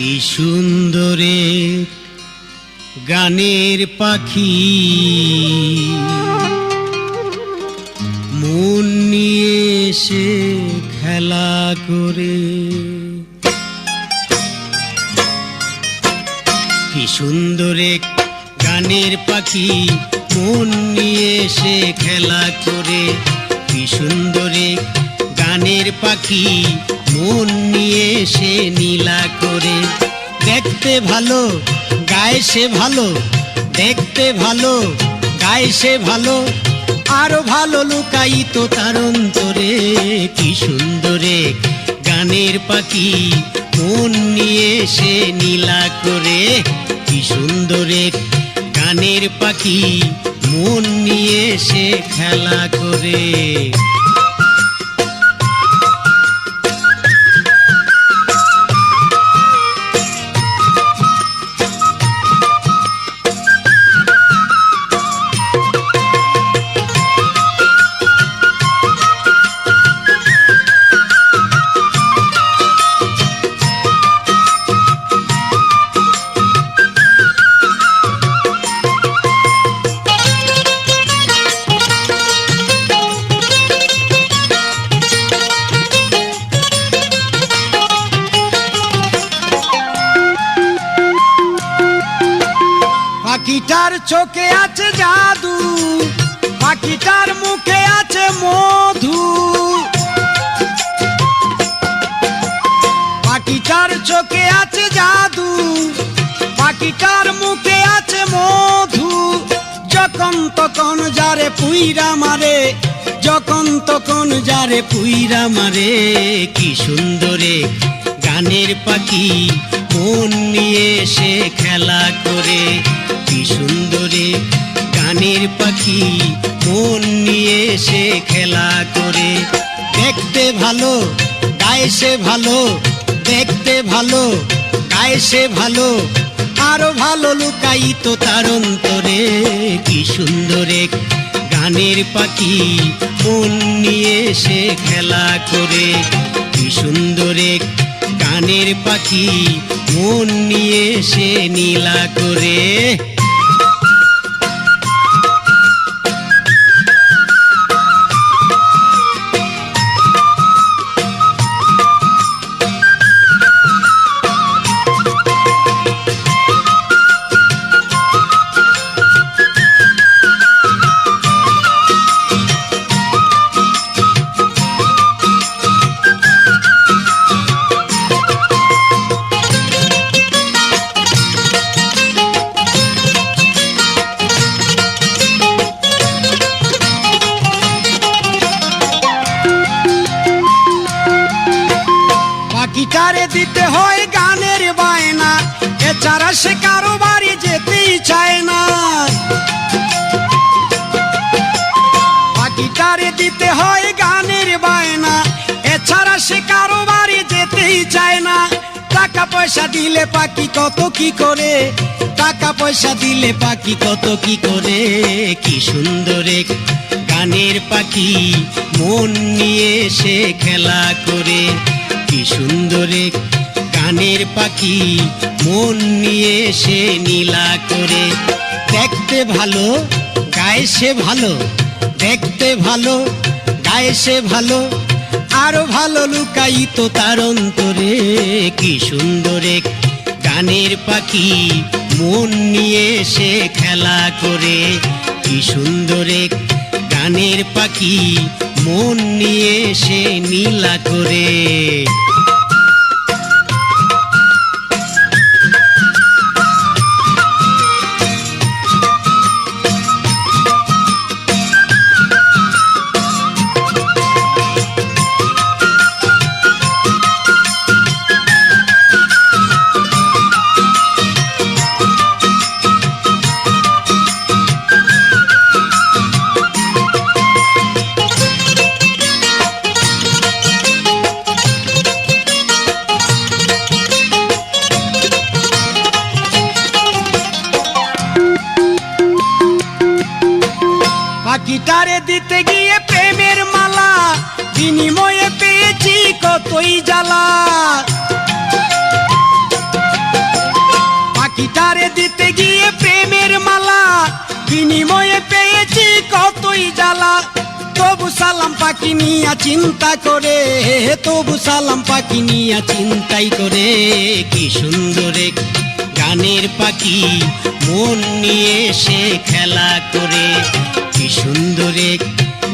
কি সুন্দরে গানের পাখি মন নিয়ে এসে খেলা করে। কি সুন্দরে গানের পাখি মন নিয়ে এসে খেলা করে। কি সুন্দরে গানের পাখি মন নিয়ে এসে নীলা করে। দেখতে ভালো গায়ে সে ভালো, দেখতে ভালো গায়ে সে ভালো, আরো ভালো লুকায়িত তার অন্তরে। কি সুন্দরে গানের পাখি মন নিয়ে এসে নীলা করে। কি সুন্দরে গানের পাখি মন নিয়ে এসে খেলা করে। পাখিটার চোখে আছে জাদু, পাখিটার মুখে আছে মধু। পাখিটার চোখে আছে জাদু, পাখিটার মুখে আছে মধু। যখন তখন যারে পুইরা মারে, যখন তখন যারে পুইরা মারে। কি সুন্দরে গানের পাখি মন নিয়ে এসে খেলা করে। কি সুন্দরে গানের পাখি মন নিয়ে এসে খেলা করে। দেখতে ভালো গায়ে সে ভালো, দেখতে ভালো গায়ে সে ভালো, আরো ভালো লুকায়িত তার অন্তরে। কি সুন্দরে গানের পাখি মন নিয়ে এসে খেলা করে। কি সুন্দরে গানের পাখি মন নিয়ে এসে নীলা করে। পাখিটারে দিতে হয় গানের বায়না, এছাড়া সে কারো বাড়ি যেতেই চায় না। পাখিটারে দিতে হয় গানের বায়না, এছাড়া সে কারো বাড়ি যেতেই চায় না। টাকা পয়সা দিলে পাখি কত কি করে, টাকা পয়সা দিলে পাখি কত কি করে। কি সুন্দরে গানের পাখি মন নিয়ে এসে খেলা করে। কি সুন্দরে গানের পাখি মন নিয়ে এসে নীলা করে। দেখতে ভালো গায়ে সে ভালো, দেখতে ভালো গায়ে সে ভালো, আরো ভালো লুকায়িত তার অন্তরে। কি সুন্দরে গানের পাখি মন নিয়ে এসে খেলা করে। কি সুন্দরে গানের পাখি মন নিয়ে এসে নীলা করে। পাখিটারে দিতে গিয়ে প্রেমের মালা, বিনিময়ে পেয়েছি কতই জ্বালা। বিনিময়ে পেয়েছি কতই জ্বালা, তবু সালাম পাখি নিয়া চিন্তা করে, তবু সালাম পাখি নিয়া চিন্তাই করে। কি সুন্দর এক গানের পাখি মন নিয়ে সে খেলা করে। কি সুন্দর এক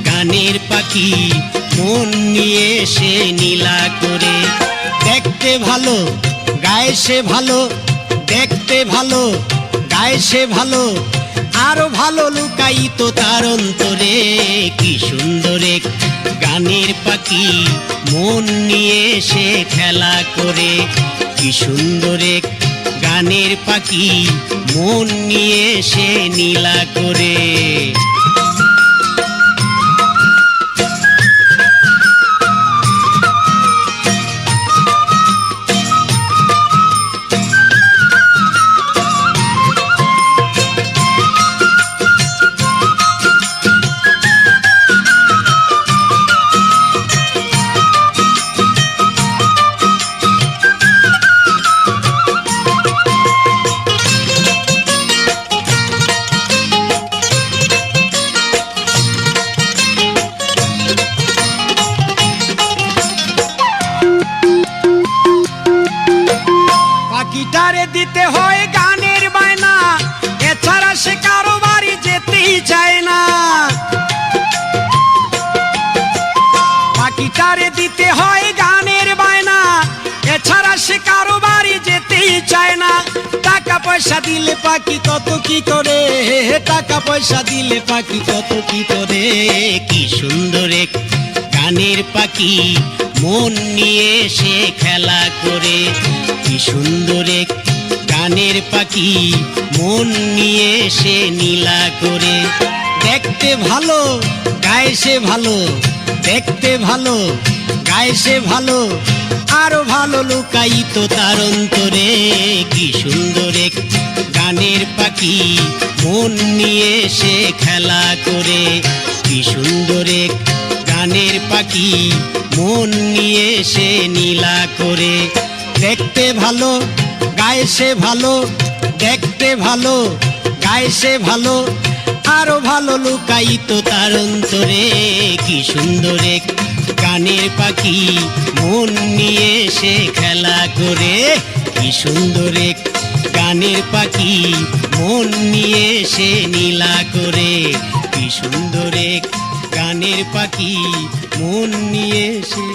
গানের পাখি মন নিয়ে সে নীলা করে। দেখতে ভালো গায়ে সে ভালো, দেখতে ভালো গায়ে সে ভালো, আরো ভালো লুকায়িত তার অন্তরে। কি সুন্দর এক গানের পাখি মন নিয়ে সে খেলা করে। কি সুন্দর এক গানের পাখি মন নিয়ে সে নীলা করে। পাখিটারে দিতে হয় গানের বায়না, এছাড়া সে কারো বাড়ি যেতেই চায় না। পাখিটারে দিতে হয় গানের বায়না, এছাড়া সে কারো বাড়ি যেতেই চায় না। টাকা পয়সা দিলে পাখি কত কি করে, টাকা পয়সা দিলে পাখি কত কি করে। কি সুন্দর এক গানের পাখি মন নিয়ে সে খেলা করে। কি সুন্দর এক গানের পাখি মন নিয়ে সে নীলা করে। দেখতে ভালো গায়ে সে ভালো, দেখতে ভালো গায়ে সে ভালো, আরো ভালো লুকায়িত তার অন্তরে। কি সুন্দর এক গানের পাখি মন নিয়ে সে খেলা করে। কি সুন্দর এক গানের পাখি মন নিয়ে সে নীলা করে। দেখতে ভালো গায়ে সে ভালো, দেখতে ভালো গায়ে সে ভালো, আরো ভালো লুকায়িত তার অন্তরে। কি সুন্দর এক গানের পাখি মন নিয়ে সে খেলা করে। কি সুন্দর এক গানের পাখি মন নিয়ে সে নীলা করে। কি সুন্দর এক গানের পাখি মন নিয়ে সে